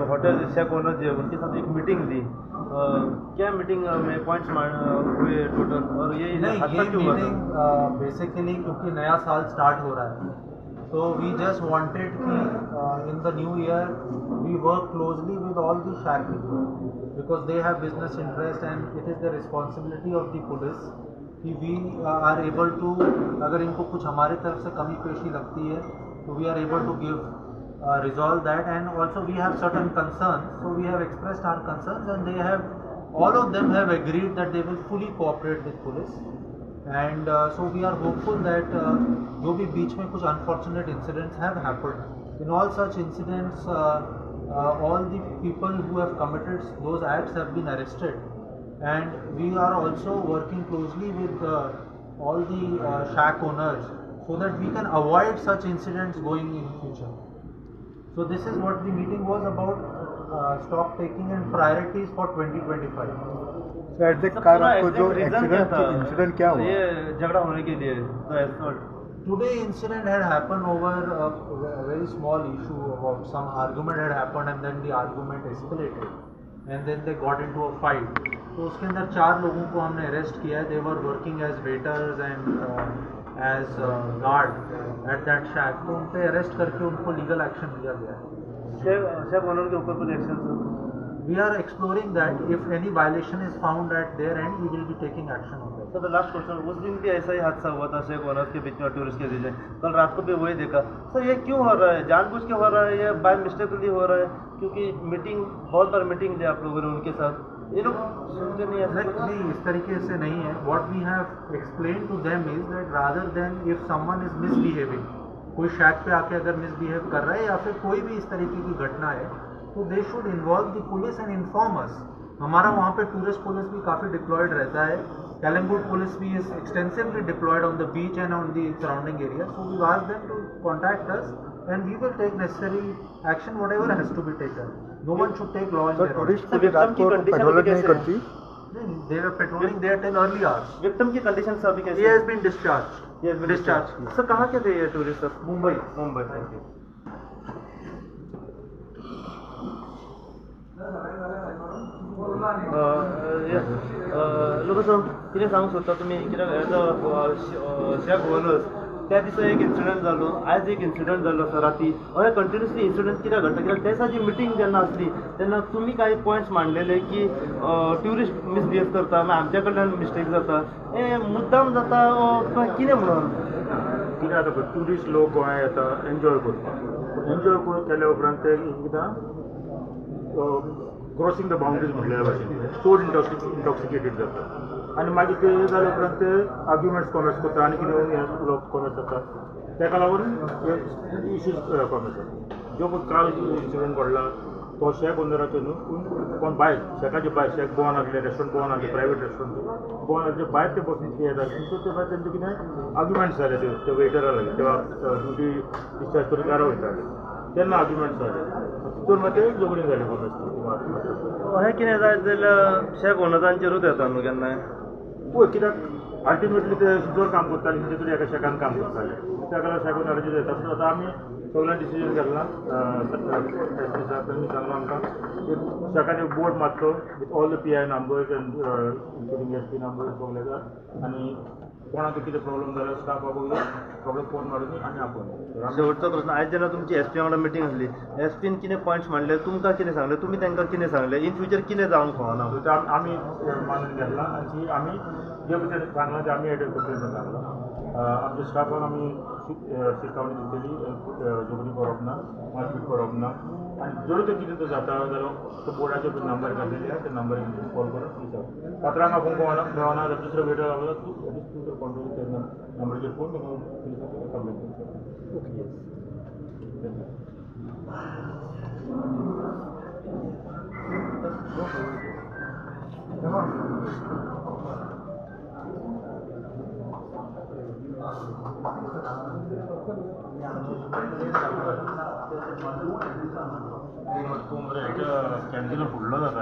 Hotel शेक owner जो उनके साथ एक मीटिंग ली, क्या मीटिंग में पॉइंट्स हुए टोटल, और ये नहीं, ये मीटिंग बेसिकली क्योंकि नया साल स्टार्ट हो रहा है, so we just wanted कि in the new year we work closely with all the shack people because they have business interest and it is the responsibility of the police कि we are able to, अगर इनको कुछ हमारे तरफ से कमी पेशी लगती है तो we are able to give resolve that, and also we have certain concerns, so we have expressed our concerns and they have, all of them have agreed that they will fully cooperate with police, and so we are hopeful that जो भी beach में कुछ unfortunate incidents have happened, in all such incidents all the people who have committed those acts have been arrested, and we are also working closely with all the shack owners so that we can avoid such incidents going in future. So this is what the meeting was about, stock taking and priorities for 2025. So at the car आपको जो incident क्या हुआ? ये झगड़ा होने के लिए तो assault. Today incident had happened over a very small issue about some argument had happened and then the argument escalated and then they got into a fight. तो उसके अंदर 4 लोगों को हमने अरेस्ट किया है. They were working as waiters and as guard at that shack. तो उन पे arrest करके उनको लीगल एक्शन लिया गया है. शेक ओनर के ऊपर कुछ action? We are exploring that. If any violation is found at their end, we will be taking action on that. तो the last question, उस दिन भी ऐसा ही हादसा हुआ था शेख ओनर के बीच में टूरिस्ट के बीच में, कल रात को भी वही देखा. सर ये क्यों हो रहा है? जानबूझ के हो रहा है या बाय मिस्टेकली हो रहा है? क्योंकि मीटिंग, बहुत बार मीटिंग ली आप लोगों ने उनके साथ, ये लोग सुनते नहीं है. नहीं, इस तरीके से नहीं है. What we have explained to them is that rather than if someone is misbehaving, कोई शैक पे आके अगर मिसबिहेव कर रहा है या फिर कोई भी इस तरीके की घटना है, तो they should involve the police end inform us. हमारा वहाँ पे टूरिस्ट पुलिस भी काफ़ी डिप्लॉयड रहता है. Kalangut police भी is extensively deployed on the beach and on the surrounding area. So we asked them to contact us and we will take necessary action whatever has to be taken. No one should take law in their hands. Tourist police रात को patrolling नहीं करती? They were patrolling there till early hours. Victim की condition sir अभी कैसी? He has been discharged. Discharged. Sir कहाँ के थे ये tourist sir? Mumbai. Thank you. लोक सर कितें सांगूंक सोदता तुमी? कित्याक शेक ओनर्स त्या दिसा एक इन्सिडंट जालो, आयज एक इन्सिडंट जालो सर राती. हे कंटिन्युअसली इन्सिडंट कित्याक घडटा? कित्याक त्या दिसा जी मिटींग जेन्ना आसली तेन्ना तुमी कांय पॉयंट्स मांडलेले की ट्युरिस्ट मिसबिहेव करता, मागीर आमच्या कडल्यान मिस्टेक जाता, हे मुद्दाम जाता कितें म्हणून? कितें जाता पळय, ट्युरिस्ट लोक गोंया येता एन्जॉय करपाक. एन्जॉय केल्या उपरांत ते कितें क्रॉसिंग द बाउंड्रीज म्हटल्या भाशेन चड इंटॉक्सिकेटेड जाता आनी मागीर ते जाल्या उपरांत ते आर्ग्युमेंट्स कॉमेंट्स करता आनी कितें हें कॉमेंट्स जाता. ताका लागून इश्यूज कॉमेंट्स जाता. जो पळय काल इन्सिडंट घडला तो शेक ओनराचो न्हू, पूण कोण भायर शेकाचे भायर शेक बंद आसले, रेस्टॉरंट बंद आसले, प्रायवेट रेस्टॉरंट बंद आसले, भायर ते बसून येताले. सो ते भायर तेंचे कितें आर्ग्युमेंट्स जाले ते वेटरा लागले तेव्हा ड्युटी डिस्चार्ज करून घरा वयताले तेन्ना आर्ग्युमेंट्स जाले. तितून मागीर ते झगडीं जाली कॉमेंट्स. हें कितें जायत जाल्यार शेक ओनरांचेरूच येता न्हू केन्नाय. पळय कित्याक अल्टिमेटली ते जर काम करताले तितून एका शेकान काम करताले, ताका लागून शेक ओनराचेर येता. सो आतां आमी सगळ्यांनी डिसिजन घेतला. एस पी तेमी सांगला आमकां की शेकान एक बोर्ड मारचो with all the PI numbers and including SP numbers सगळे, आनी कोणाक कितें प्रॉब्लम जाल्यार स्टाफाक सगळे फोन मारून आनी आपोवन. शेवटचो प्रश्न, आयज जेन्ना तुमची SP वांगडा मिटींग आसली, SPन कितें पॉयंट्स मांडले, तुमकां कितें सांगलें, तुमी तांकां कितें सांगलें, इन फ्युचर कितें जावंक फावना? आमी मानून घेतला आनी आमी जे भितर सांगलां ते आमी एडेड करतले सांगलां. आमच्या स्टाफाक आमी शिकावणी दितली, झगडी करप ना, मारपीट करप ना, आनी जर ते कितें जाता जाल्यार तो बोर्डाचेर नंबर घातलेले आसा त्या नंबराचेर कॉल करून विचार. पात्रांक आपूण मेळना जाल्यार दुसरो वेटर लागलो तूं तर कॉन्टेक्ट तेन्ना नंबराचेर फोन पुलिसाक कंप्लेन करता. ओके. कॅन्टीन फुडलो जाता.